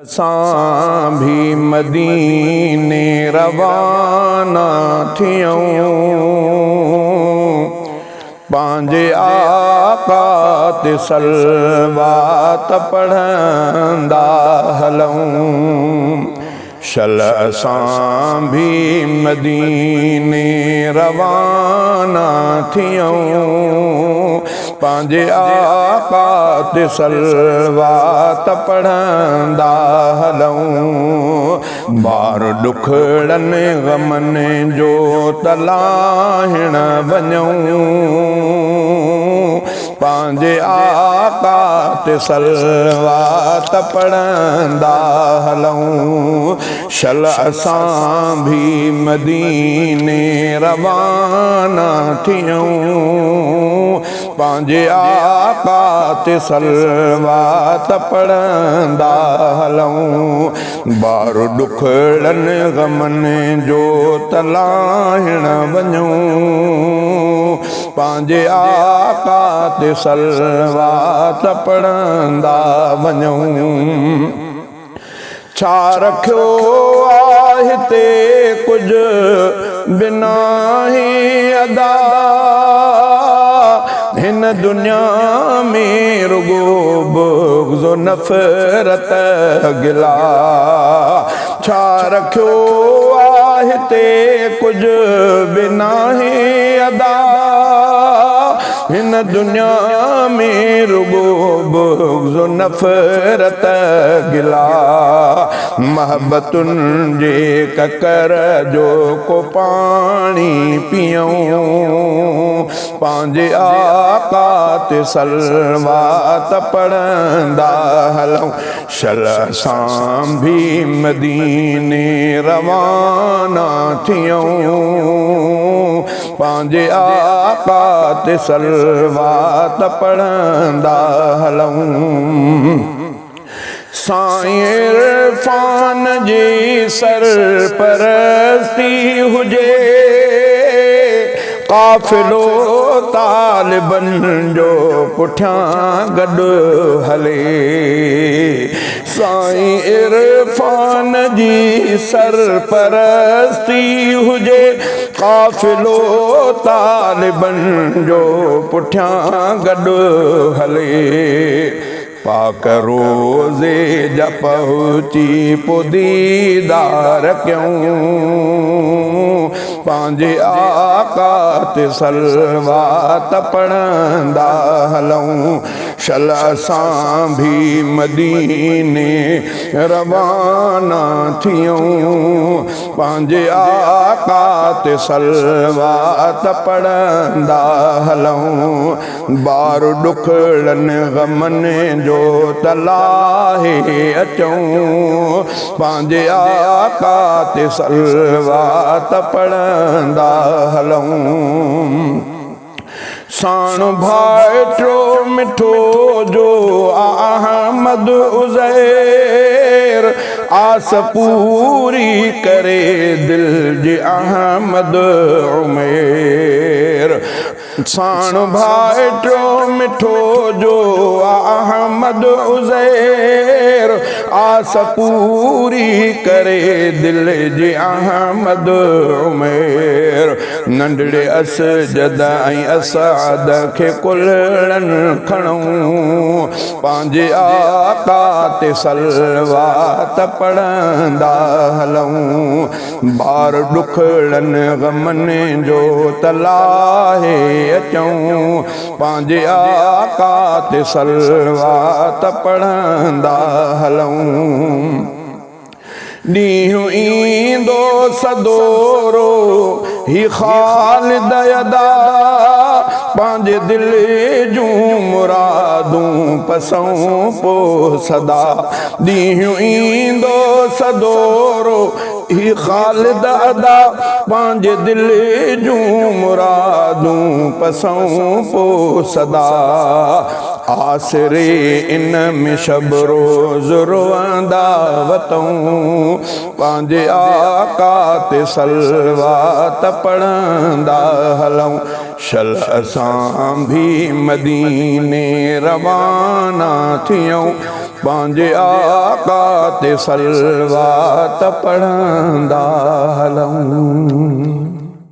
असां भी मदीने रवाना थियूं, पंहिंजे आका ते सलवात पढ़ंदा हलूं। शल असां भी मदीने रवाना थियूं, पंहिंजे आका ते सलवात पढ़ंदा हलूं। बार ॾुखड़नि ग़मनि जो तलाहिण वञूं, पंहिंजे आका ते सलवात पढ़ंदा हलूं। शल असां भी मदीने रवाना थियूं, पंहिंजे आका ते सलवात पढ़ंदा हलूं। बार ॾुखड़नि ग़मनि जो तलाहिण वञूं, पंहिंजे आका ते सलवात पढ़ंदा वञूं। छा रखियो आहे हिते कुझु बिना ही अदा, हिन दुनिया में रुगो बुग़्ज़ नफ़रत गिला। छा रखियो आहे हिते कुझु बिना ही अदा, हिन दुनिया में रुगो बुग़्ज़ नफ़रत गिला। महबतुनि जे ककर जो को पाणी पियूं, पंहिंजे आका ते सलवात पढ़ंदा हलूं। शल असां भी मदीने रवाना थियूं, पंहिंजे आका ते सलवात पढ़ंदा हलूं। साईं इरफान जी सरपरस्ती हुजे, काफ़िलो तालिबन जो पुठियां गॾु हले। साईं इरफान जी सरपरस्ती हुजे, काफ़िलो तालिबन जो पुठियां गॾु हले। पाक रोज़े जा पहुची पोइ दीदार कयूं, पंहिंजे आका ते सलवात पढ़ंदा हलूं। शल असां भी मदीने रवाना थियूं, पंहिंजे आका ते सलवात पढ़ंदा हलूं। बार ॾुखड़नि ग़मनि जो तलाहे अचूं, पंहिंजे आका ते सलवात पढ़ंदा हलूं। साण भाइटो मिठो जो अहमद उज़ैर, आस पूरी करे दिल जे अहमद उमैर। साण भाइटो मिठो जो अहमद उज़ैर, आस पूरी करे दिल जे अहमद उमैर। नंढड़े असजद ऐं असाद खे कुलड़नि खणूं, पंहिंजे आका ते सलवात पढ़ंदा हलूं। बार ॾुखड़नि ग़मनि जो तलाहे अचूं, पंहिंजे आका ते सलवात पढ़ंदा हलूं। ॾींहुं ईंदो सदोरो ही ख़ालिद अदा, पंहिंजे दिल जूं मुरादूं पसूं पोइ सदा। ॾींहुं ईंदो सदोरो ही ख़ालिद अदा, पंहिंजे दिल जूं मुरादूं पसूं पोइ सदा। आसरे इन में शब रोज़ रोअंदा वतूं, पंहिंजे आका ते सलवात पढ़ंदा हलूं। शल असां भी मदीने रवाना थियूं, पंहिंजे आका ते सलवात पढ़ंदा हलूं।